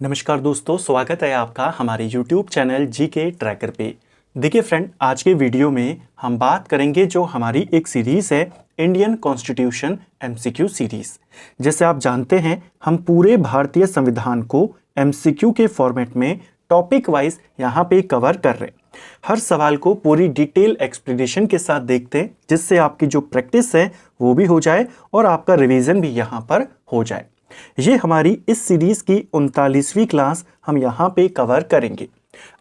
नमस्कार दोस्तों, स्वागत है आपका हमारे YouTube चैनल जीके ट्रैकर पे। देखिए फ्रेंड, आज के वीडियो में हम बात करेंगे जो हमारी एक सीरीज़ है इंडियन कॉन्स्टिट्यूशन एमसीक्यू सीरीज़। जैसे आप जानते हैं, हम पूरे भारतीय संविधान को एमसीक्यू के फॉर्मेट में टॉपिक वाइज यहाँ पे कवर कर रहे हैं। हर सवाल को पूरी डिटेल एक्सप्लेनेशन के साथ देखते हैं, जिससे आपकी जो प्रैक्टिस है वो भी हो जाए और आपका रिवीजन भी यहाँ पर हो जाए। ये हमारी इस सीरीज की 39वीं क्लास हम यहाँ पे कवर करेंगे।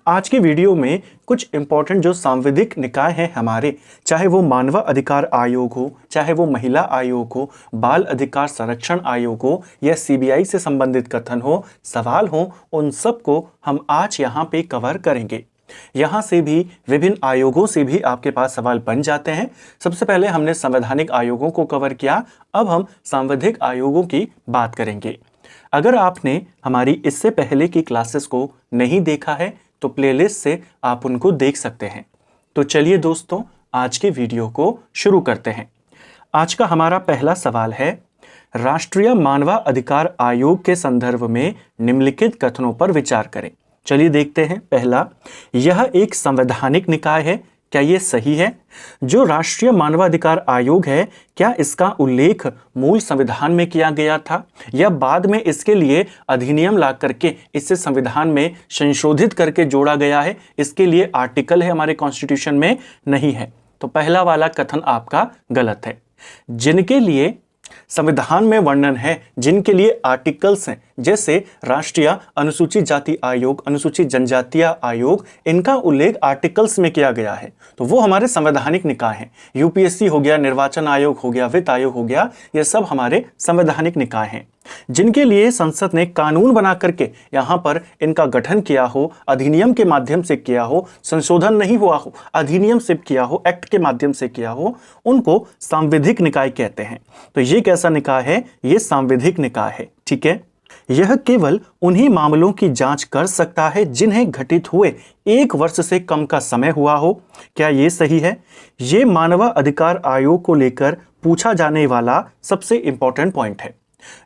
आज के वीडियो में कुछ इंपॉर्टेंट जो सांविधिक निकाय हैं हमारे, चाहे वो मानव अधिकार आयोग हो, चाहे वो महिला आयोग हो, बाल अधिकार संरक्षण आयोग हो या सीबीआई से संबंधित कथन हो, सवाल हो, उन सब को हम आज यहाँ पे कवर करेंगे। यहाँ से भी विभिन्न आयोगों से भी आपके पास सवाल बन जाते हैं। सबसे पहले हमने संवैधानिक आयोगों को कवर किया, अब हम सांविधिक आयोगों की बात करेंगे। अगर आपने हमारी इससे पहले की क्लासेस को नहीं देखा है तो प्लेलिस्ट से आप उनको देख सकते हैं। तो चलिए दोस्तों, आज के वीडियो को शुरू करते हैं। आज का हमारा पहला सवाल है, राष्ट्रीय मानव अधिकार आयोग के संदर्भ में निम्नलिखित कथनों पर विचार करें। चलिए देखते हैं। पहला, यह एक संवैधानिक निकाय है, क्या ये सही है? जो राष्ट्रीय मानवाधिकार आयोग है, क्या इसका उल्लेख मूल संविधान में किया गया था या बाद में इसके लिए अधिनियम ला करके इसे संविधान में संशोधित करके जोड़ा गया है? इसके लिए आर्टिकल है हमारे कॉन्स्टिट्यूशन में? नहीं है। तो पहला वाला कथन आपका गलत है। जिनके लिए संविधान में वर्णन है, जिनके लिए आर्टिकल्स हैं, जैसे राष्ट्रीय अनुसूचित जाति आयोग, अनुसूचित जनजातीय आयोग, इनका उल्लेख आर्टिकल्स में किया गया है, तो वो हमारे संवैधानिक निकाय हैं। यूपीएससी हो गया, निर्वाचन आयोग हो गया, वित्त आयोग हो गया, ये सब हमारे संवैधानिक निकाय हैं। जिनके लिए संसद ने कानून बना करके यहाँ पर इनका गठन किया हो, अधिनियम के माध्यम से किया हो, संशोधन नहीं हुआ हो, अधिनियम से किया हो, एक्ट के माध्यम से किया हो, उनको सांविधिक निकाय कहते हैं। तो ये कैसा निकाय है? ये सांविधिक निकाय है। ठीक है। यह केवल उन्हीं मामलों की जांच कर सकता है जिन्हें घटित हुए 1 वर्ष से कम का समय हुआ हो। क्या ये सही है? ये मानव अधिकार आयोग को लेकर पूछा जाने वाला सबसे इंपॉर्टेंट पॉइंट है।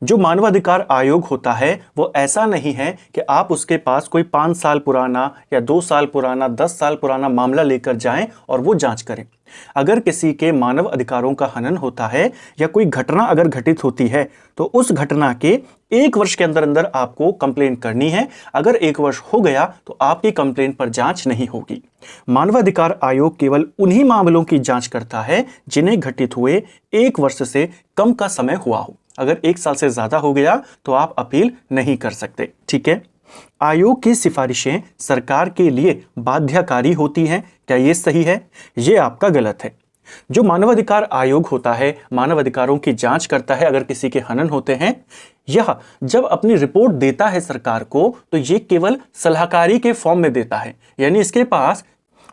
जो मानवाधिकार आयोग होता है वो ऐसा नहीं है कि आप उसके पास कोई 5 साल पुराना या 2 साल पुराना, 10 साल पुराना मामला लेकर जाएं और वो जांच करें। अगर किसी के मानव अधिकारों का हनन होता है या कोई घटना अगर घटित होती है तो उस घटना के 1 वर्ष के अंदर अंदर आपको कंप्लेंट करनी है। अगर 1 वर्ष हो गया तो आपकी कंप्लेंट पर जांच नहीं होगी। मानवाधिकार आयोग केवल उन्हीं मामलों की जांच करता है जिन्हें घटित हुए 1 वर्ष से कम का समय हुआ हो। अगर 1 साल से ज्यादा हो गया तो आप अपील नहीं कर सकते। ठीक है। आयोग की सिफारिशें सरकार के लिए बाध्यकारी होती हैं, क्या ये सही है? ये आपका गलत है। जो मानवाधिकार आयोग होता है, मानव अधिकारों की जांच करता है, अगर किसी के हनन होते हैं, यह जब अपनी रिपोर्ट देता है सरकार को तो ये केवल सलाहकारी के फॉर्म में देता है, यानी इसके पास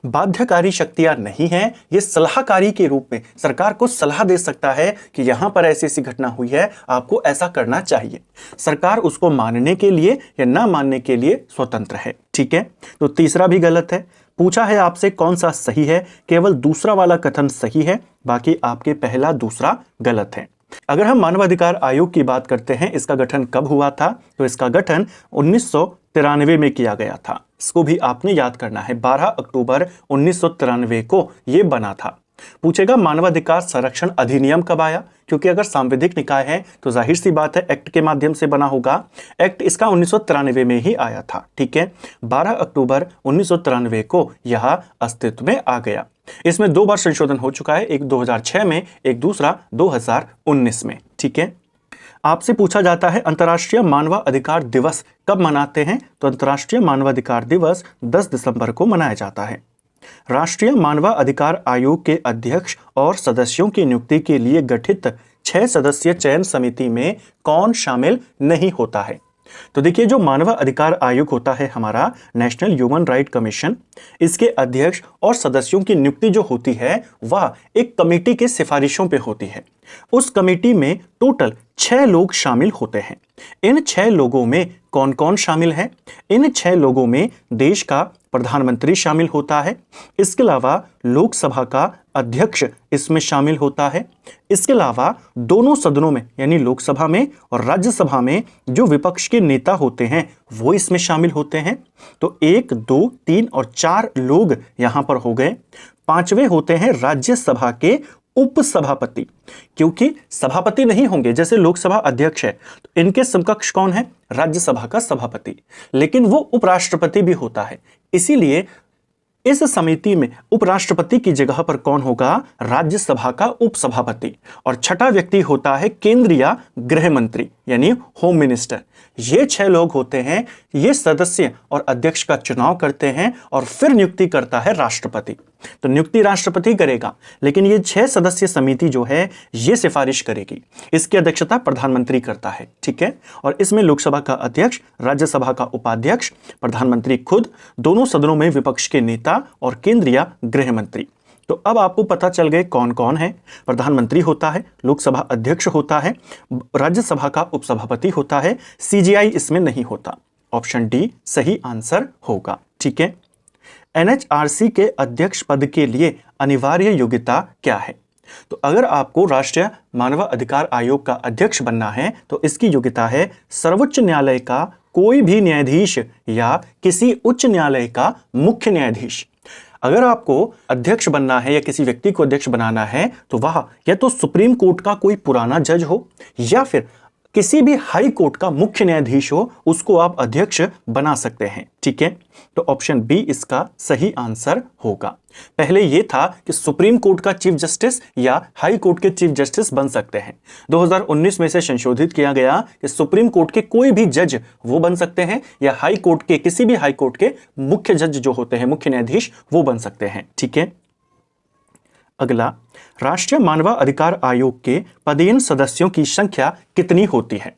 बाध्यकारी शक्तियां नहीं हैं। ये सलाहकारी के रूप में सरकार को सलाह दे सकता है कि यहां पर ऐसी ऐसी घटना हुई है, आपको ऐसा करना चाहिए। सरकार उसको मानने के लिए या ना मानने के लिए स्वतंत्र है। ठीक है। तो तीसरा भी गलत है। पूछा है आपसे कौन सा सही है, केवल दूसरा वाला कथन सही है, बाकी आपके पहला दूसरा गलत है। अगर हम मानवाधिकार आयोग की बात करते हैं, इसका गठन कब हुआ था? तो इसका गठन 1993 में किया गया था। इसको भी आपने याद करना है। 12 अक्टूबर 1993 को यह बना था। पूछेगा मानवाधिकार संरक्षण अधिनियम कब आया? क्योंकि अगर सांविधिक निकाय है तो जाहिर सी बात है एक्ट के माध्यम से बना होगा। एक्ट इसका 1993 में ही आया था। ठीक है। 12 अक्टूबर 1993 को यह अस्तित्व में आ गया। इसमें 2 बार संशोधन हो चुका है, एक 2006 में, एक दूसरा 2019 में। ठीक है। आपसे पूछा जाता है अंतर्राष्ट्रीय मानव अधिकार दिवस कब मनाते हैं? तो अंतर्राष्ट्रीय मानवाधिकार दिवस 10 दिसंबर को मनाया जाता है। राष्ट्रीय मानव अधिकार आयोग के अध्यक्ष और सदस्यों की नियुक्ति के लिए गठित 6 सदस्यीय चयन समिति में कौन शामिल नहीं होता है? तो देखिए, जो मानव अधिकार आयोग होता है हमारा नेशनल ह्यूमन राइट कमीशन, इसके अध्यक्ष और सदस्यों की नियुक्ति जो होती है वह एक कमेटी के सिफारिशों पे होती है। उस कमेटी में टोटल 6 लोग शामिल होते हैं। इन 6 लोगों में कौन कौन शामिल है? इन 6 लोगों में देश का प्रधानमंत्री शामिल होता है। इसके अलावा लोकसभा का अध्यक्ष इसमें शामिल होता है। इसके अलावा दोनों सदनों में यानी लोकसभा में और राज्यसभा में जो विपक्ष के नेता होते हैं वो इसमें शामिल होते हैं। तो 1, 2, 3 और 4 लोग यहां पर हो गए। पांचवें होते हैं राज्यसभा के उपसभापति, क्योंकि सभापति नहीं होंगे जैसे लोकसभा अध्यक्ष है, तो इनके समकक्ष कौन है? राज्यसभा का सभापति, लेकिन वो उपराष्ट्रपति भी होता है। इसीलिए इस समिति में उपराष्ट्रपति की जगह पर कौन होगा? राज्यसभा का उपसभापति। और छठा व्यक्ति होता है केंद्रीय गृह मंत्री यानी होम मिनिस्टर। ये 6 लोग होते हैं, ये सदस्य और अध्यक्ष का चुनाव करते हैं और फिर नियुक्ति करता है राष्ट्रपति। तो नियुक्ति राष्ट्रपति करेगा, लेकिन ये 6 सदस्य समिति जो है ये सिफारिश करेगी। इसकी अध्यक्षता प्रधानमंत्री करता है, ठीक है। और इसमें लोकसभा का अध्यक्ष, राज्यसभा का उपाध्यक्ष, प्रधानमंत्री खुद, दोनों सदनों में विपक्ष के नेता और केंद्रीय गृह मंत्री। तो अब आपको पता चल गए कौन कौन है। प्रधानमंत्री होता है, लोकसभा अध्यक्ष होता है, राज्यसभा का उपसभापति होता है, सीजीआई इसमें नहीं होता। ऑप्शन डी सही आंसर होगा, ठीक है। एनएचआरसी के अध्यक्ष पद के लिए अनिवार्य योग्यता क्या है? तो अगर आपको राष्ट्रीय मानव अधिकार आयोग का अध्यक्ष बनना है तो इसकी योग्यता है सर्वोच्च न्यायालय का कोई भी न्यायाधीश या किसी उच्च न्यायालय का मुख्य न्यायाधीश। अगर आपको अध्यक्ष बनना है या किसी व्यक्ति को अध्यक्ष बनाना है तो वह या तो सुप्रीम कोर्ट का कोई पुराना जज हो या फिर किसी भी हाई कोर्ट का मुख्य न्यायाधीश हो, उसको आप अध्यक्ष बना सकते हैं, ठीक है। तो ऑप्शन बी इसका सही आंसर होगा। पहले यह था कि सुप्रीम कोर्ट का चीफ जस्टिस या हाई कोर्ट के चीफ जस्टिस बन सकते हैं। 2019 में से संशोधित किया गया कि सुप्रीम कोर्ट के कोई भी जज वो बन सकते हैं या हाई कोर्ट के किसी भी हाई कोर्ट के मुख्य जज जो होते हैं, मुख्य न्यायाधीश, वो बन सकते हैं, ठीक है। अगला, राष्ट्रीय मानव अधिकार आयोग के पदेन सदस्यों की संख्या कितनी होती है?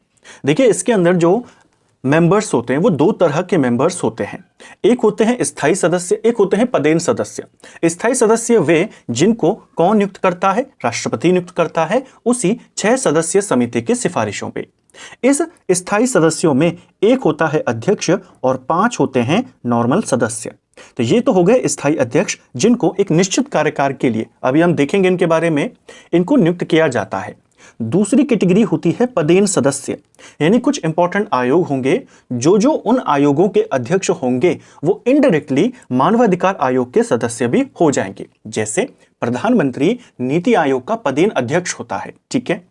देखिए इसके अंदर जो मेंबर्स होते हैं वो 2 तरह के मेंबर्स होते हैं। एक होते हैं स्थायी सदस्य, एक होते हैं पदेन सदस्य। स्थायी सदस्य वे जिनको कौन नियुक्त करता है? राष्ट्रपति नियुक्त करता है, उसी 6 सदस्य समिति की सिफारिशों पे। इस स्थायी सदस्यों में एक होता है अध्यक्ष और 5 होते हैं नॉर्मल सदस्य। तो ये तो हो गए स्थायी अध्यक्ष जिनको एक निश्चित कार्यकाल के लिए, अभी हम देखेंगे इनके बारे में, इनको नियुक्त किया जाता है। दूसरी कैटेगरी होती है पदेन सदस्य, यानी कुछ इंपॉर्टेंट आयोग होंगे, जो उन आयोगों के अध्यक्ष होंगे वो इनडायरेक्टली मानवाधिकार आयोग के सदस्य भी हो जाएंगे। जैसे प्रधानमंत्री नीति आयोग का पदेन अध्यक्ष होता है, ठीक है।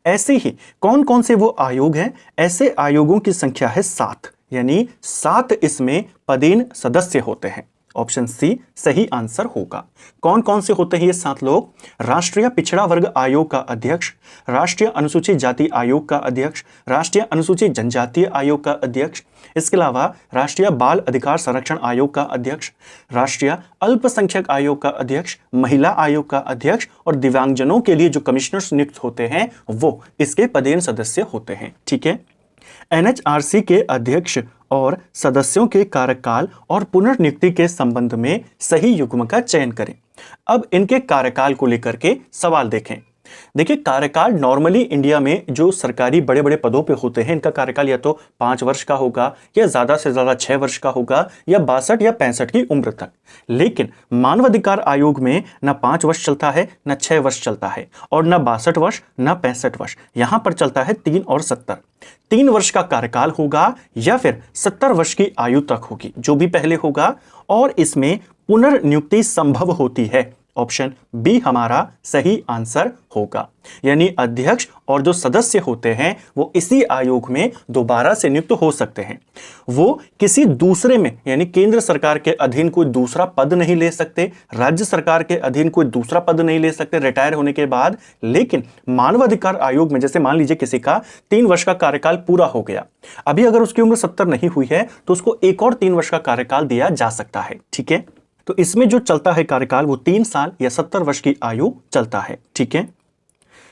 ऐसे ही कौन कौन से वो आयोग हैं? ऐसे आयोगों की संख्या है 7, यानी 7 इसमें पदेन सदस्य होते हैं। ऑप्शन सी सही आंसर होगा। कौन कौन से होते हैं ये 7 लोग? राष्ट्रीय पिछड़ा वर्ग आयोग का अध्यक्ष, राष्ट्रीय अनुसूचित जाति आयोग का अध्यक्ष, राष्ट्रीय अनुसूचित जनजातीय आयोग का अध्यक्ष, इसके अलावा राष्ट्रीय बाल अधिकार संरक्षण आयोग का अध्यक्ष, राष्ट्रीय अल्पसंख्यक आयोग का अध्यक्ष, महिला आयोग का अध्यक्ष और दिव्यांगजनों के लिए जो कमिश्नर्स नियुक्त होते हैं वो इसके पदेन सदस्य होते हैं, ठीक है। एनएचआरसी के अध्यक्ष और सदस्यों के कार्यकाल और पुनर्नियुक्ति के संबंध में सही युग्म का चयन करें। अब इनके कार्यकाल को लेकर के सवाल देखें। देखिए कार्यकाल नॉर्मली इंडिया में जो सरकारी बड़े बड़े पदों पे होते हैं इनका कार्यकाल या तो 5 वर्ष का होगा या ज्यादा से ज्यादा 6 वर्ष का होगा या 62 या 65 की उम्र तक। लेकिन मानवाधिकार आयोग में ना 5 वर्ष चलता है, ना 6 वर्ष चलता है और ना 62 वर्ष ना 65 वर्ष, यहां पर चलता है 3 और 70। 3 वर्ष का कार्यकाल होगा या फिर 70 वर्ष की आयु तक होगी, जो भी पहले होगा, और इसमें पुनर्नियुक्ति संभव होती है। ऑप्शन बी हमारा सही आंसर होगा, यानी अध्यक्ष और जो सदस्य होते हैं वो इसी आयोग में दोबारा से नियुक्त हो सकते हैं। वो किसी दूसरे में यानी केंद्र सरकार के अधीन कोई दूसरा पद नहीं ले सकते, राज्य सरकार के अधीन कोई दूसरा पद नहीं ले सकते रिटायर होने के बाद। लेकिन मानवाधिकार आयोग में जैसे मान लीजिए किसी का 3 वर्ष का कार्यकाल पूरा हो गया, अभी अगर उसकी उम्र 70 नहीं हुई है तो उसको एक और 3 वर्ष का कार्यकाल दिया जा सकता है, ठीक है। तो इसमें जो चलता है कार्यकाल वो 3 साल या 70 वर्ष की आयु चलता है, ठीक है।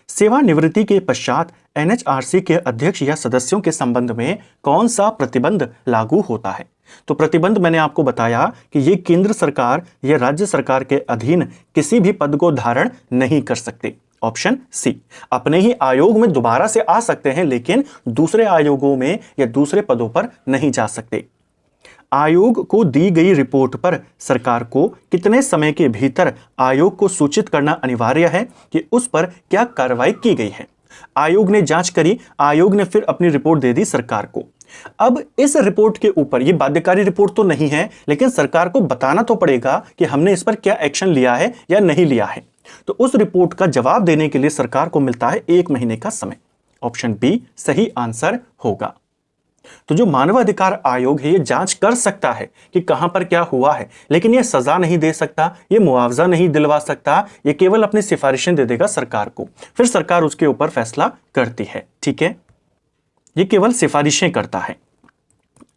सेवानिवृत्ति के पश्चात एनएचआरसी के अध्यक्ष या सदस्यों के संबंध में कौन सा प्रतिबंध लागू होता है? तो प्रतिबंध मैंने आपको बताया कि ये केंद्र सरकार या राज्य सरकार के अधीन किसी भी पद को धारण नहीं कर सकते। ऑप्शन सी, अपने ही आयोग में दोबारा से आ सकते हैं लेकिन दूसरे आयोगों में या दूसरे पदों पर नहीं जा सकते। आयोग को दी गई रिपोर्ट पर सरकार को कितने समय के भीतर आयोग को सूचित करना अनिवार्य है कि उस पर क्या कार्रवाई की गई है। आयोग ने जांच करी, आयोग ने फिर अपनी रिपोर्ट दे दी सरकार को। अब इस रिपोर्ट के ऊपर, ये बाध्यकारी रिपोर्ट तो नहीं है, लेकिन सरकार को बताना तो पड़ेगा कि हमने इस पर क्या एक्शन लिया है या नहीं लिया है। तो उस रिपोर्ट का जवाब देने के लिए सरकार को मिलता है 1 महीने का समय। ऑप्शन बी सही आंसर होगा। तो जो मानवाधिकार आयोग है ये जांच कर सकता है कि कहां पर क्या हुआ है, लेकिन ये सजा नहीं दे सकता, ये मुआवजा नहीं दिलवा सकता, ये केवल अपनी सिफारिशें दे देगा सरकार को, फिर सरकार उसके ऊपर फैसला करती है। ठीक है, ये केवल सिफारिशें करता है।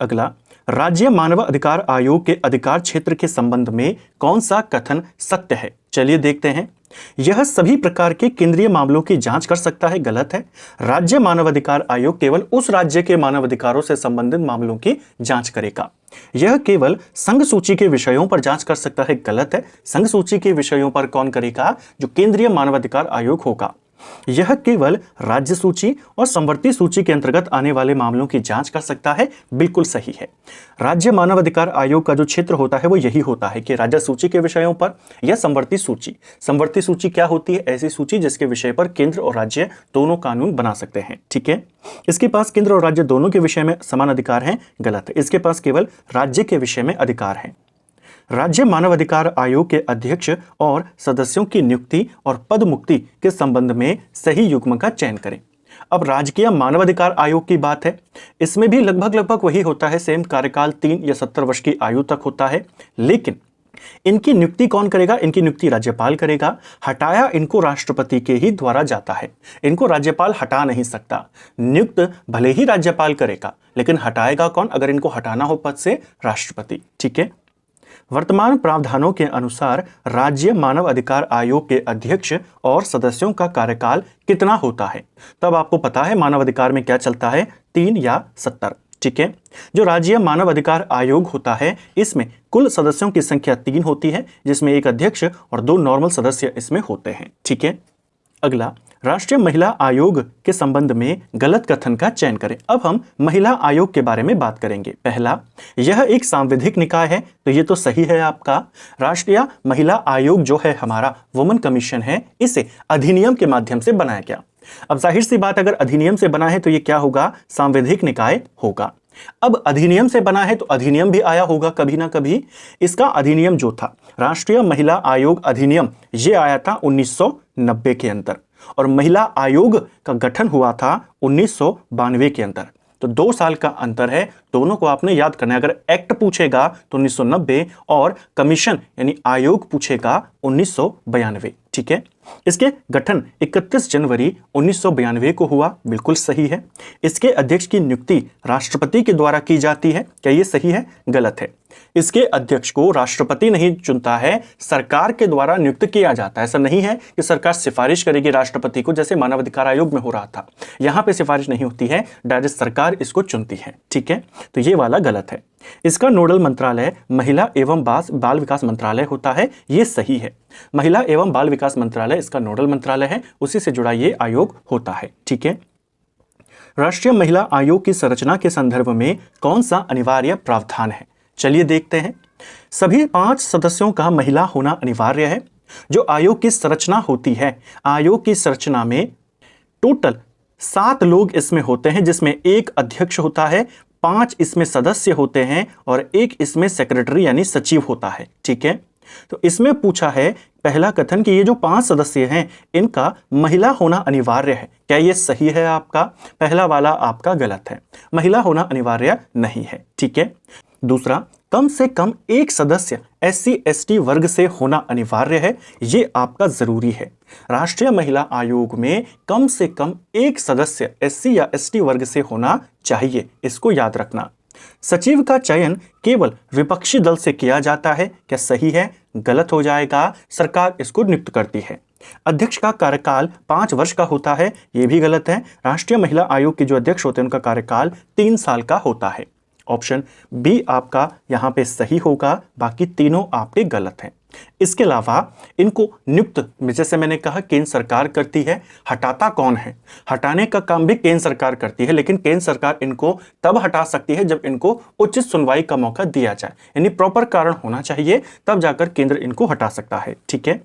अगला, राज्य मानव अधिकार आयोग के अधिकार क्षेत्र के संबंध में कौन सा कथन सत्य है। चलिए देखते हैं। यह सभी प्रकार के केंद्रीय मामलों की जांच कर सकता है, गलत है। राज्य मानवाधिकार आयोग केवल उस राज्य के मानवाधिकारों से संबंधित मामलों की जांच करेगा। यह केवल संघ सूची के विषयों पर जांच कर सकता है, गलत है। संघ सूची के विषयों पर कौन करेगा? जो केंद्रीय मानवाधिकार आयोग होगा। यह केवल राज्य सूची और संवर्ती सूची के अंतर्गत आने वाले मामलों की जांच कर सकता है, बिल्कुल सही है। राज्य मानवाधिकार आयोग का जो क्षेत्र होता है वो यही होता है कि राज्य सूची के विषयों पर या संवर्ती सूची। संवर्ती सूची क्या होती है? ऐसी सूची जिसके विषय पर केंद्र और राज्य दोनों कानून बना सकते हैं। ठीक है, इसके पास केंद्र और राज्य दोनों के विषय में समान अधिकार हैं, गलत है। इसके पास केवल राज्य के विषय में अधिकार है। राज्य मानवाधिकार आयोग के अध्यक्ष और सदस्यों की नियुक्ति और पद मुक्ति के संबंध में सही युग्म का चयन करें। अब राजकीय मानवाधिकार आयोग की बात है, इसमें भी लगभग वही होता है, सेम कार्यकाल 3 या 70 वर्ष की आयु तक होता है। लेकिन इनकी नियुक्ति कौन करेगा? इनकी नियुक्ति राज्यपाल करेगा। हटाया इनको राष्ट्रपति के ही द्वारा जाता है, इनको राज्यपाल हटा नहीं सकता। नियुक्त भले ही राज्यपाल करेगा, लेकिन हटाएगा कौन? अगर इनको हटाना हो पद से, राष्ट्रपति। ठीक है, वर्तमान प्रावधानों के अनुसार राज्य मानव अधिकार आयोग के अध्यक्ष और सदस्यों का कार्यकाल कितना होता है? तब आपको पता है मानव अधिकार में क्या चलता है, 3 या 70। ठीक है, जो राज्य मानव अधिकार आयोग होता है इसमें कुल सदस्यों की संख्या 3 होती है, जिसमें एक अध्यक्ष और 2 नॉर्मल सदस्य इसमें होते हैं। ठीक है, अगला, राष्ट्रीय महिला आयोग के संबंध में गलत कथन का चयन करें। अब हम महिला आयोग के बारे में बात करेंगे। पहला, यह एक सांविधिक निकाय है, तो ये तो सही है आपका। राष्ट्रीय महिला आयोग जो है हमारा वुमेन कमीशन है, इसे अधिनियम के माध्यम से बनाया गया। अब जाहिर सी बात, अगर अधिनियम से बना है तो ये क्या होगा? सांविधिक निकाय होगा। अब अधिनियम से बना है तो अधिनियम भी आया होगा कभी ना कभी। इसका अधिनियम जो था राष्ट्रीय महिला आयोग अधिनियम, ये आया था 1990 के अंदर, और महिला आयोग का गठन हुआ था 1992 के अंदर। तो 2 साल का अंतर है, दोनों को आपने याद करना है। अगर एक्ट पूछेगा तो 1990 और कमीशन यानी आयोग पूछेगा 1992। ठीक है, इसके गठन 31 जनवरी 1992 को हुआ, बिल्कुल सही है। इसके अध्यक्ष की नियुक्ति राष्ट्रपति के द्वारा की जाती है, क्या ये सही है? गलत है। इसके अध्यक्ष को राष्ट्रपति नहीं चुनता है, सरकार के द्वारा नियुक्त किया जाता है। ऐसा नहीं है कि सरकार सिफारिश करेगी राष्ट्रपति को, जैसे मानवाधिकार आयोग में हो रहा था। यहां पे सिफारिश नहीं होती है, डायरेक्ट सरकार इसको चुनती है। ठीक है, तो ये वाला गलत है। इसका नोडल मंत्रालय महिला एवं बाल विकास मंत्रालय होता है, ये सही है। महिला एवं बाल विकास मंत्रालय इसका नोडल मंत्रालय है, उसी से जुड़ा ये आयोग होता है। ठीक है, राष्ट्रीय महिला आयोग की संरचना के संदर्भ में कौन सा अनिवार्य प्रावधान है? चलिए देखते हैं। सभी 5 सदस्यों का महिला होना अनिवार्य है। जो आयोग की संरचना होती है, आयोग की संरचना में टोटल 7 लोग इसमें होते हैं, जिसमें एक अध्यक्ष होता है, 5 इसमें सदस्य होते हैं और एक इसमें सेक्रेटरी यानी सचिव होता है। ठीक है, तो इसमें पूछा है पहला कथन कि ये जो 5 सदस्य हैं इनका महिला होना अनिवार्य है, क्या ये सही है आपका? पहला वाला आपका गलत है, महिला होना अनिवार्य नहीं है। ठीक है, दूसरा, कम से कम एक सदस्य SC ST वर्ग से होना अनिवार्य है, ये आपका जरूरी है। राष्ट्रीय महिला आयोग में कम से कम एक सदस्य SC या ST वर्ग से होना चाहिए, इसको याद रखना। सचिव का चयन केवल विपक्षी दल से किया जाता है, क्या सही है? गलत हो जाएगा, सरकार इसको नियुक्त करती है। अध्यक्ष का कार्यकाल 5 वर्ष का होता है, यह भी गलत है। राष्ट्रीय महिला आयोग के जो अध्यक्ष होते हैं उनका कार्यकाल 3 साल का होता है। ऑप्शन बी आपका यहाँ पे सही होगा, बाकी तीनों आपके गलत हैं। इसके अलावा इनको नियुक्त, जैसे मैंने कहा, केंद्र सरकार करती है। हटाता कौन है? हटाने का काम भी केंद्र सरकार करती है, लेकिन केंद्र सरकार इनको तब हटा सकती है जब इनको उचित सुनवाई का मौका दिया जाए, यानी प्रॉपर कारण होना चाहिए, तब जाकर केंद्र इनको हटा सकता है। ठीक है।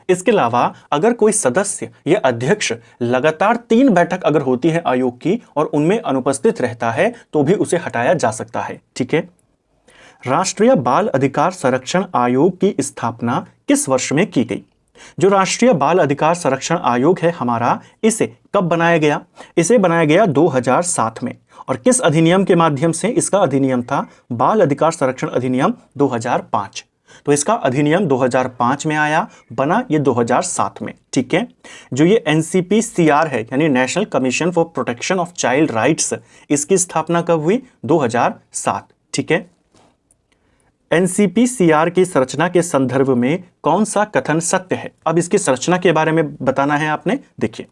इसके अलावा अगर कोई सदस्य या अध्यक्ष लगातार 3 बैठक अगर होती है आयोग की और उनमें अनुपस्थित रहता है तो भी उसे हटाया जा सकता है। ठीक है। राष्ट्रीय बाल अधिकार संरक्षण आयोग की स्थापना किस वर्ष में की गई? जो राष्ट्रीय बाल अधिकार संरक्षण आयोग है हमारा, इसे कब बनाया गया? इसे बनाया गया 2007 में। और किस अधिनियम के माध्यम से? इसका अधिनियम था बाल अधिकार संरक्षण अधिनियम 2005। तो इसका अधिनियम 2005 में आया, बना ये 2007 में। ठीक है। जो ये NCPCR है, यानी national commission for protection of child rights, इसकी स्थापना कब हुई? 2007। ठीक है। NCPCR की संरचना के संदर्भ में कौन सा कथन सत्य है? अब इसकी संरचना के बारे में बताना है आपने। देखिए,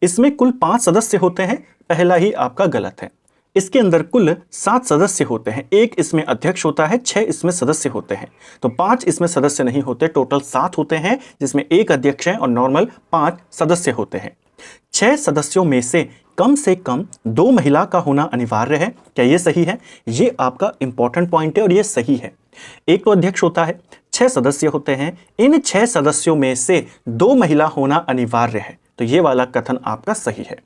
इसमें कुल 5 सदस्य होते हैं, पहला ही आपका गलत है। इसके अंदर कुल 7 सदस्य होते हैं, 1 इसमें अध्यक्ष होता है, 6 इसमें सदस्य होते हैं। तो 5 इसमें सदस्य नहीं होते, टोटल 7 होते हैं, जिसमें 1 अध्यक्ष है और नॉर्मल 5 सदस्य होते हैं। 6 सदस्यों में से कम 2 महिला का होना अनिवार्य है। क्या ये सही है? ये आपका इंपॉर्टेंट पॉइंट है और ये सही है। एक तो अध्यक्ष होता है, 6 सदस्य होते हैं, इन 6 सदस्यों में से 2 महिला होना अनिवार्य है। तो ये वाला कथन आपका सही है।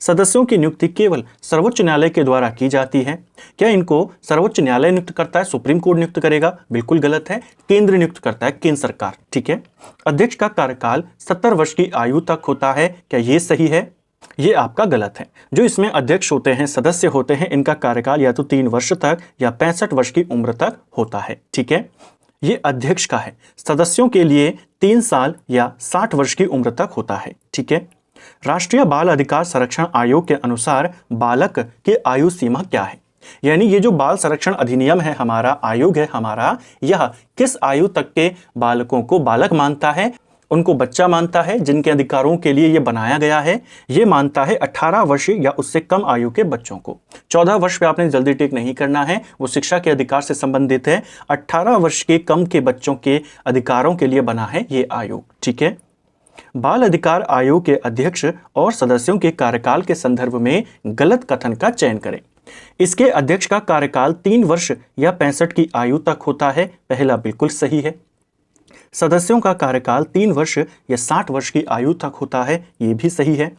सदस्यों की नियुक्ति केवल सर्वोच्च न्यायालय के द्वारा की जाती है। क्या इनको सर्वोच्च न्यायालय नियुक्त करता है? सुप्रीम कोर्ट नियुक्त करेगा? बिल्कुल गलत है, केंद्र नियुक्त करता है, केंद्र सरकार। ठीक है। अध्यक्ष का कार्यकाल 70 वर्ष की आयु तक होता है। क्या ये सही है? ये आपका गलत है। जो इसमें अध्यक्ष होते हैं, सदस्य होते हैं, इनका कार्यकाल या तो 3 वर्ष तक या 65 वर्ष की उम्र तक होता है। ठीक है। ये अध्यक्ष का है। सदस्यों के लिए 3 साल या 60 वर्ष की उम्र तक होता है। ठीक है। राष्ट्रीय बाल अधिकार संरक्षण आयोग के अनुसार बालक की आयु सीमा क्या है? यानी ये जो बाल संरक्षण अधिनियम है हमारा, आयोग है हमारा, यह किस आयु तक के बालकों को बालक मानता है, उनको बच्चा मानता है, जिनके अधिकारों के लिए ये बनाया गया है? ये मानता है 18 वर्ष या उससे कम आयु के बच्चों को। 14 वर्ष पे आपने जल्दी टिक नहीं करना है, वो शिक्षा के अधिकार से संबंधित है। 18 वर्ष के कम के बच्चों के अधिकारों के लिए बना है ये आयोग। ठीक है। बाल अधिकार आयोग के अध्यक्ष और सदस्यों के कार्यकाल के संदर्भ में गलत कथन का चयन करें। इसके अध्यक्ष का कार्यकाल 3 वर्ष या 65 की आयु तक होता है। पहला बिल्कुल सही है। सदस्यों का कार्यकाल 3 वर्ष या 60 वर्ष की आयु तक होता है, ये भी सही है।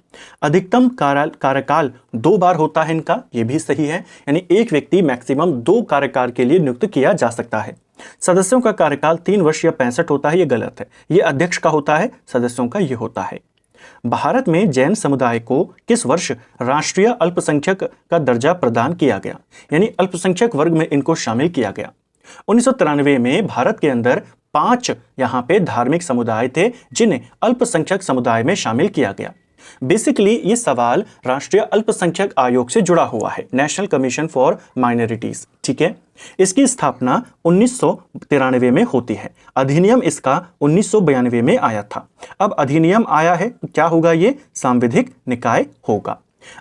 अधिकतम कार्यकाल 2 बार होता है इनका, ये भी सही है। यानी एक व्यक्ति मैक्सिमम 2 कार्यकाल के लिए नियुक्त किया जा सकता है। सदस्यों का कार्यकाल 3 वर्ष या 65 होता है, ये गलत है। ये अध्यक्ष का होता है, सदस्यों का ये होता है। भारत में जैन समुदाय को किस वर्ष राष्ट्रीय अल्पसंख्यक का दर्जा प्रदान किया गया? यानी अल्पसंख्यक वर्ग में इनको शामिल किया गया। 1993 में भारत के अंदर 5 यहाँ पे धार्मिक समुदाय थे जिन्हें अल्पसंख्यक समुदाय में शामिल किया गया। बेसिकली ये सवाल राष्ट्रीय अल्पसंख्यक आयोग से जुड़ा हुआ है, नेशनल कमीशन फॉर माइनॉरिटीज। ठीक है। इसकी स्थापना 1993 में होती है। अधिनियम इसका 1992 में आया था। अब अधिनियम आया है तो क्या होगा? ये सांविधिक निकाय होगा।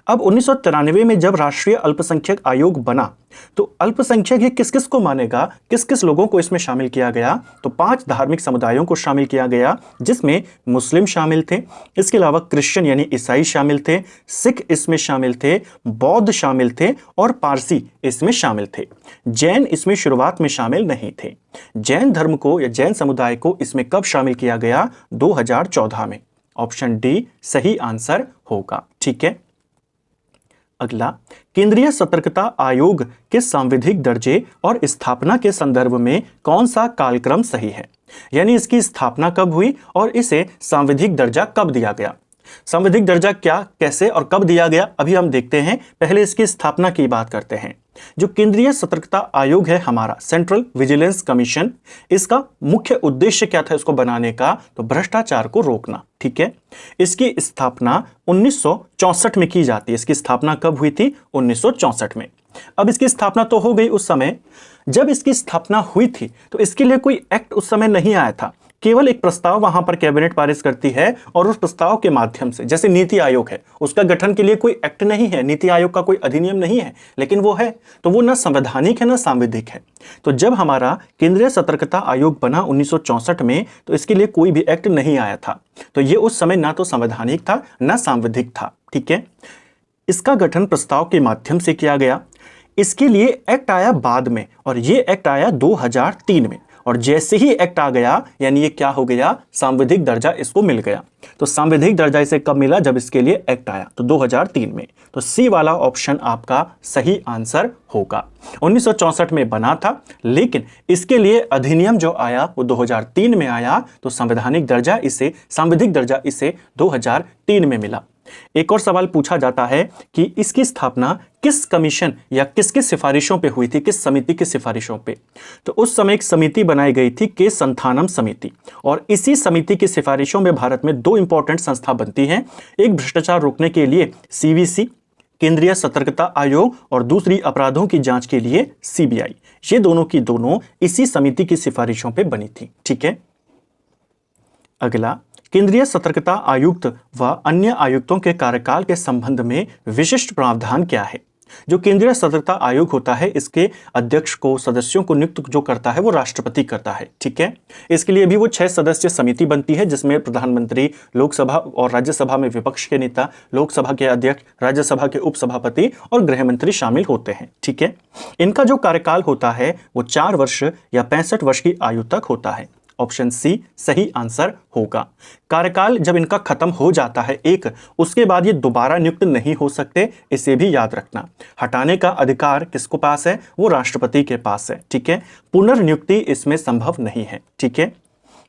अब 1993 में जब राष्ट्रीय अल्पसंख्यक आयोग बना तो अल्पसंख्यक ये किस किस को मानेगा, किस किस लोगों को इसमें शामिल किया गया? तो 5 धार्मिक समुदायों को शामिल किया गया, जिसमें मुस्लिम शामिल थे, इसके अलावा क्रिश्चियन यानी ईसाई शामिल थे, सिख इसमें शामिल थे, बौद्ध शामिल थे और पारसी इसमें शामिल थे। जैन इसमें शुरुआत में शामिल नहीं थे। जैन धर्म को या जैन समुदाय को इसमें कब शामिल किया गया? 2014 में। ऑप्शन डी सही आंसर होगा। ठीक है। अगला, केंद्रीय सतर्कता आयोग के सांविधिक दर्जे और स्थापना के संदर्भ में कौन सा कालक्रम सही है? यानी इसकी स्थापना कब हुई और इसे सांविधिक दर्जा कब दिया गया? सांविधिक दर्जा क्या, कैसे और कब दिया गया, अभी हम देखते हैं। पहले इसकी स्थापना की बात करते हैं। जो केंद्रीय सतर्कता आयोग है हमारा, सेंट्रल विजिलेंस कमीशन, इसका मुख्य उद्देश्य क्या था इसको बनाने का? तो भ्रष्टाचार को रोकना। ठीक है। इसकी स्थापना 1964 में की जाती है। इसकी स्थापना कब हुई थी? 1964 में। अब इसकी स्थापना तो हो गई उस समय। जब इसकी स्थापना हुई थी तो इसके लिए कोई एक्ट उस समय नहीं आया था। केवल एक प्रस्ताव वहां पर कैबिनेट पारित करती है और उस प्रस्ताव के माध्यम से, जैसे नीति आयोग है, उसका गठन के लिए कोई एक्ट नहीं है, नीति आयोग का कोई अधिनियम नहीं है, लेकिन वो है, तो वो ना संवैधानिक है ना सांविधिक है। तो जब हमारा केंद्रीय सतर्कता आयोग बना 1964 में, तो इसके लिए कोई भी एक्ट नहीं आया था, तो ये उस समय ना तो संवैधानिक था ना सांविधिक था। ठीक है, इसका गठन प्रस्ताव के माध्यम से किया गया। इसके लिए एक्ट आया बाद में, और ये एक्ट आया 2003 में, और जैसे ही एक्ट आ गया यानी ये क्या हो गया, सांविधिक दर्जा इसको मिल गया। तो सांविधिक दर्जा इसे कब मिला, जब इसके लिए एक्ट आया, तो 2003 में। तो सी वाला ऑप्शन आपका सही आंसर होगा। 1964 में बना था, लेकिन इसके लिए अधिनियम जो आया वो 2003 में आया, तो सांविधानिक दर्जा इसे, सांविधिक दर्जा इसे 2003 में मिला। एक और सवाल पूछा जाता है कि इसकी स्थापना किस कमीशन या किसकी सिफारिशों पे हुई थी, किस समिति की सिफारिशों पे। तो उस समय एक समिति बनाई गई थी, के संथानम समिति, और इसी समिति की सिफारिशों में भारत में दो इंपॉर्टेंट संस्था बनती हैं। एक भ्रष्टाचार रोकने के लिए सीवीसी, केंद्रीय सतर्कता आयोग, और दूसरी अपराधों की जांच के लिए सीबीआई। ये दोनों की दोनों इसी समिति की सिफारिशों पे बनी थी। ठीक है, अगला, केंद्रीय सतर्कता आयुक्त व अन्य आयुक्तों के कार्यकाल के संबंध में विशिष्ट प्रावधान क्या है। जो केंद्रीय सतर्कता आयोग होता है, इसके अध्यक्ष को, सदस्यों को नियुक्त जो करता है वो राष्ट्रपति करता है। ठीक है, इसके लिए भी वो 6 सदस्य समिति बनती है, जिसमें प्रधानमंत्री, लोकसभा और राज्यसभा में विपक्ष के नेता, लोकसभा के अध्यक्ष, राज्यसभा के उपसभापति और गृह मंत्री शामिल होते हैं। ठीक है, इनका जो कार्यकाल होता है वो 4 वर्ष या 65 वर्ष की आयु तक होता है। ऑप्शन सी सही आंसर होगा। कार्यकाल जब इनका खत्म हो जाता है एक, उसके बाद ये दोबारा नियुक्त नहीं हो सकते, इसे भी याद रखना। हटाने का अधिकार किसको पास है, वो राष्ट्रपति के पास है। ठीक है, पुनर्नियुक्ति इसमें संभव नहीं है। ठीक है,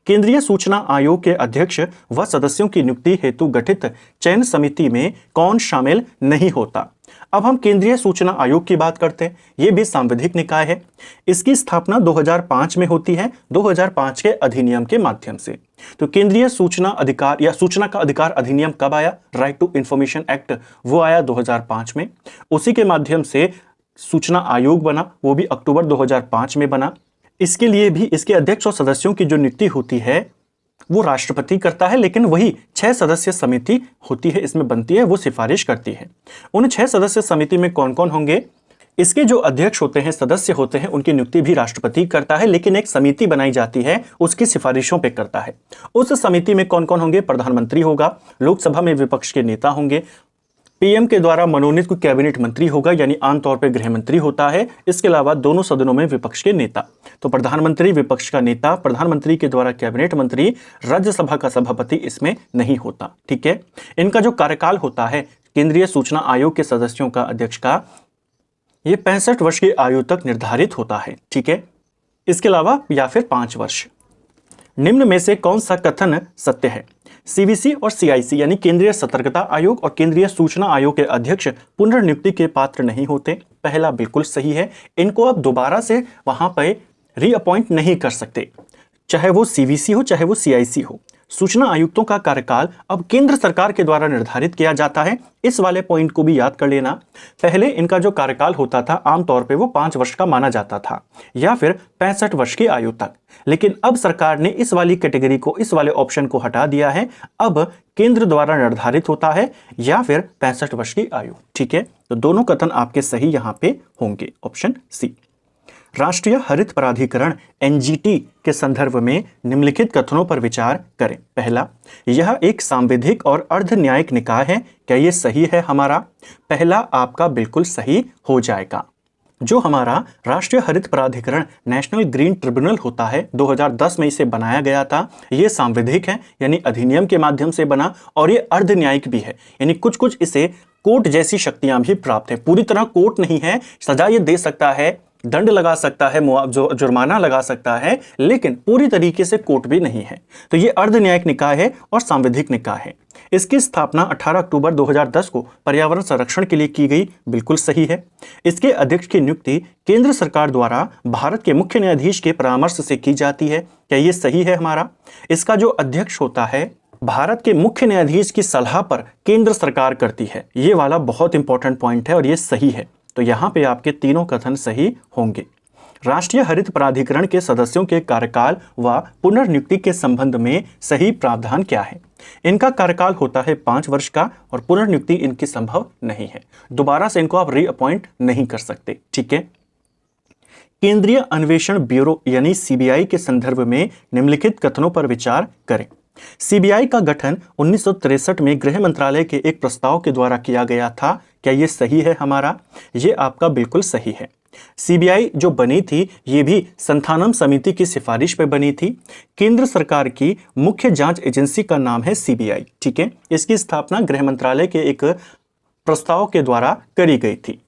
केंद्रीय सूचना आयोग के अध्यक्ष व सदस्यों की नियुक्ति हेतु गठित चयन समिति में कौन शामिल नहीं होता। अब हम केंद्रीय सूचना आयोग की बात करते हैं। यह भी सांविधिक निकाय है। इसकी स्थापना 2005 में होती है, 2005 के अधिनियम के माध्यम से। तो केंद्रीय सूचना अधिकार या सूचना का अधिकार अधिनियम कब आया, राइट टू इंफॉर्मेशन एक्ट, वो आया 2005 में। उसी के माध्यम से सूचना आयोग बना, वो भी अक्टूबर 2005 में बना। इसके लिए भी इसके अध्यक्ष और सदस्यों की जो नियुक्ति होती है वो राष्ट्रपति करता है, लेकिन वही 6 सदस्य समिति होती है, इसमें बनती है, वो सिफारिश करती है। उन 6 सदस्य समिति में कौन कौन होंगे, इसके जो अध्यक्ष होते हैं, सदस्य होते हैं, उनकी नियुक्ति भी राष्ट्रपति करता है, लेकिन एक समिति बनाई जाती है, उसकी सिफारिशों पे करता है। उस समिति में कौन कौन होंगे, प्रधानमंत्री होगा, लोकसभा में विपक्ष के नेता होंगे, पीएम के द्वारा मनोनीत कोई कैबिनेट मंत्री होगा, यानी आमतौर पर गृह मंत्री होता है। इसके अलावा दोनों सदनों में विपक्ष के नेता। तो प्रधानमंत्री विपक्ष का नेता, प्रधानमंत्री के द्वारा कैबिनेट मंत्री, राज्यसभा का सभापति इसमें नहीं होता। ठीक है, इनका जो कार्यकाल होता है केंद्रीय सूचना आयोग के सदस्यों का, अध्यक्ष का, ये 65 वर्ष की आयु तक निर्धारित होता है। ठीक है, इसके अलावा या फिर 5 वर्ष। निम्न में से कौन सा कथन सत्य है। सीवीसी और सीआईसी यानी केंद्रीय सतर्कता आयोग और केंद्रीय सूचना आयोग के अध्यक्ष पुनर्नियुक्ति के पात्र नहीं होते। पहला बिल्कुल सही है, इनको आप दोबारा से वहां पर रीअपॉइंट नहीं कर सकते, चाहे वो सीवीसी हो चाहे वो सीआईसी हो। सूचना आयुक्तों का कार्यकाल अब केंद्र सरकार के द्वारा निर्धारित किया जाता है। इस वाले पॉइंट को भी याद कर लेना। पहले इनका जो कार्यकाल होता था आमतौर पे वो 5 वर्ष का माना जाता था, या फिर 65 वर्ष की आयु तक, लेकिन अब सरकार ने इस वाली कैटेगरी को, इस वाले ऑप्शन को हटा दिया है। अब केंद्र द्वारा निर्धारित होता है या फिर 65 वर्ष की आयु। ठीक है, तो दोनों कथन आपके सही यहां पे होंगे, ऑप्शन सी। राष्ट्रीय हरित प्राधिकरण एनजीटी के संदर्भ में निम्नलिखित कथनों पर विचार करें। पहला, यह एक सांविधिक और अर्ध न्यायिक निकाय है। क्या यह सही है हमारा? पहला आपका बिल्कुल सही हो जाएगा। जो हमारा राष्ट्रीय हरित प्राधिकरण नेशनल ग्रीन ट्रिब्यूनल होता है, 2010 में इसे बनाया गया था। ये सांविधिक है, यानी अधिनियम के माध्यम से बना, और ये अर्ध न्यायिक भी है, यानी कुछ कुछ इसे कोर्ट जैसी शक्तियां भी प्राप्त है। पूरी तरह कोर्ट नहीं है, सजा ये दे सकता है, दंड लगा सकता है, जुर्माना लगा सकता है, लेकिन पूरी तरीके से कोर्ट भी नहीं है। तो ये अर्ध न्यायिक निकाय है और सांविधिक निकाय है। इसकी स्थापना 18 अक्टूबर 2010 को पर्यावरण संरक्षण के लिए की गई, बिल्कुल सही है। इसके अध्यक्ष की नियुक्ति केंद्र सरकार द्वारा भारत के मुख्य न्यायाधीश के परामर्श से की जाती है। क्या ये सही है हमारा? इसका जो अध्यक्ष होता है भारत के मुख्य न्यायाधीश की सलाह पर केंद्र सरकार करती है। ये वाला बहुत इंपॉर्टेंट पॉइंट है और ये सही है। तो यहां पे आपके तीनों कथन सही होंगे। राष्ट्रीय हरित प्राधिकरण के सदस्यों के कार्यकाल व पुनर्नियुक्ति के संबंध में सही प्रावधान क्या है? इनका कार्यकाल होता है 5 वर्ष का और पुनर्नियुक्ति इनकी संभव नहीं है। दोबारा से इनको आप रीअपॉइंट नहीं कर सकते। ठीक है। केंद्रीय अन्वेषण ब्यूरो यानी सीबीआई के संदर्भ में निम्नलिखित कथनों पर विचार करें। सीबीआई का गठन 1963 में गृह मंत्रालय के एक प्रस्ताव के द्वारा किया गया था। क्या यह सही है हमारा? यह आपका बिल्कुल सही है। सीबीआई जो बनी थी ये भी संथानम समिति की सिफारिश पर बनी थी। केंद्र सरकार की मुख्य जांच एजेंसी का नाम है सीबीआई। ठीक है। इसकी स्थापना गृह मंत्रालय के एक प्रस्ताव के द्वारा करी गई थी।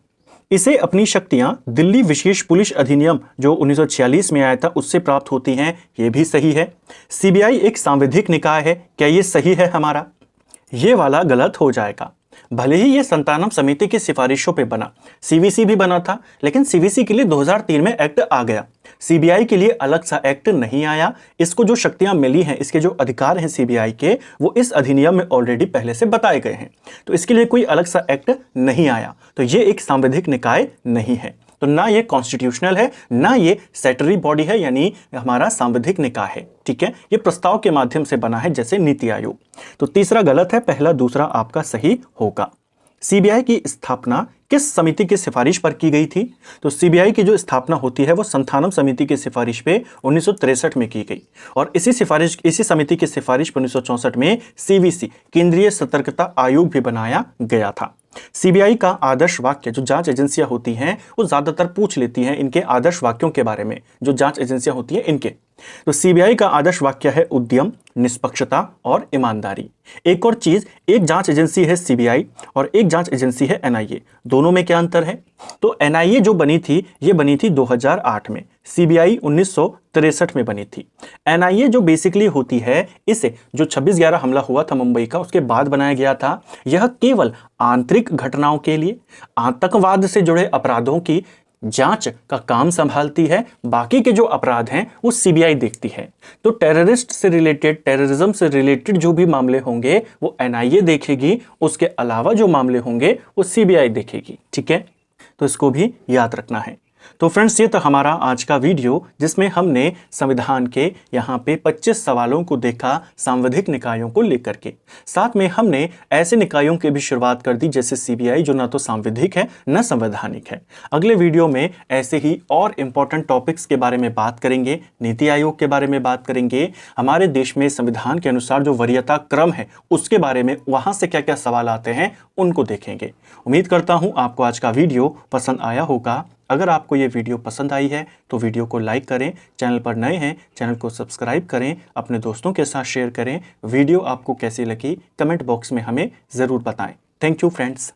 इसे अपनी शक्तियां दिल्ली विशेष पुलिस अधिनियम जो 1946 में आया था उससे प्राप्त होती हैं। यह भी सही है। सीबीआई एक सांविधिक निकाय है। क्या यह सही है हमारा? ये वाला गलत हो जाएगा। भले ही ये संतानम समिति की सिफारिशों पे बना, सीवीसी भी बना था, लेकिन सीवीसी के लिए 2003 में एक्ट आ गया। सीबीआई के लिए अलग सा एक्ट नहीं आया। इसको जो शक्तियां मिली हैं, इसके जो अधिकार हैं सीबीआई के, वो इस अधिनियम में ऑलरेडी पहले से बताए गए हैं। तो इसके लिए कोई अलग सा एक्ट नहीं आया। तो ये एक सांविधिक निकाय नहीं है। तो ना ये कॉन्स्टिट्यूशनल है, ना ये स्टैट्यूटरी बॉडी है, यानी हमारा सांविधिक निकाय है। ठीक है। ये प्रस्ताव के माध्यम से बना है, जैसे नीति आयोग। तो तीसरा गलत है, पहला दूसरा आपका सही होगा। सीबीआई की स्थापना किस समिति की सिफारिश पर की गई थी? तो सीबीआई की जो स्थापना होती है वो संथानम समिति की सिफारिश पे 1963 में की गई और इसी समिति की सिफारिश पर 1964 में सीवीसी केंद्रीय सतर्कता आयोग भी बनाया गया था। सीबीआई का आदर्श वाक्य, जो जांच एजेंसियां होती हैं वो ज्यादातर पूछ लेती हैं इनके आदर्श वाक्यों के बारे में, जो जांच एजेंसियां होती हैं इनके। तो सीबीआई का आदर्श वाक्य है उद्यम, निष्पक्षता और ईमानदारी। एक और चीज, एक जांच एजेंसी है सीबीआई और एक जांच एजेंसी है एनआईए। दोनों में क्या अंतर है? तो एनआईए जो बनी थी ये बनी थी 2008 में, सीबीआई 1963 में बनी थी। एनआईए जो बेसिकली होती है, इसे जो 26/11 हमला हुआ था मुंबई का, उसके बाद बनाया गया था। यह केवल आंतरिक घटनाओं के लिए, आतंकवाद से जुड़े अपराधों की जांच का काम संभालती है। बाकी के जो अपराध हैं वो सीबीआई देखती है। तो टेररिस्ट से रिलेटेड, टेररिज्म से रिलेटेड जो भी मामले होंगे वो एनआईए देखेगी। उसके अलावा जो मामले होंगे वो सीबीआई देखेगी। ठीक है। तो इसको भी याद रखना है। तो फ्रेंड्स, ये तो हमारा आज का वीडियो, जिसमें हमने संविधान के यहाँ पे 25 सवालों को देखा सांविधिक निकायों को लेकर के। साथ में हमने ऐसे निकायों की भी शुरुआत कर दी जैसे सीबीआई, जो ना तो सांविधिक है न संवैधानिक है। अगले वीडियो में ऐसे ही और इंपॉर्टेंट टॉपिक्स के बारे में बात करेंगे, नीति आयोग के बारे में बात करेंगे, हमारे देश में संविधान के अनुसार जो वरीयता क्रम है उसके बारे में, वहाँ से क्या क्या सवाल आते हैं उनको देखेंगे। उम्मीद करता हूँ आपको आज का वीडियो पसंद आया होगा। अगर आपको ये वीडियो पसंद आई है तो वीडियो को लाइक करें, चैनल पर नए हैं चैनल को सब्सक्राइब करें, अपने दोस्तों के साथ शेयर करें। वीडियो आपको कैसी लगी कमेंट बॉक्स में हमें ज़रूर बताएं। Thank you friends.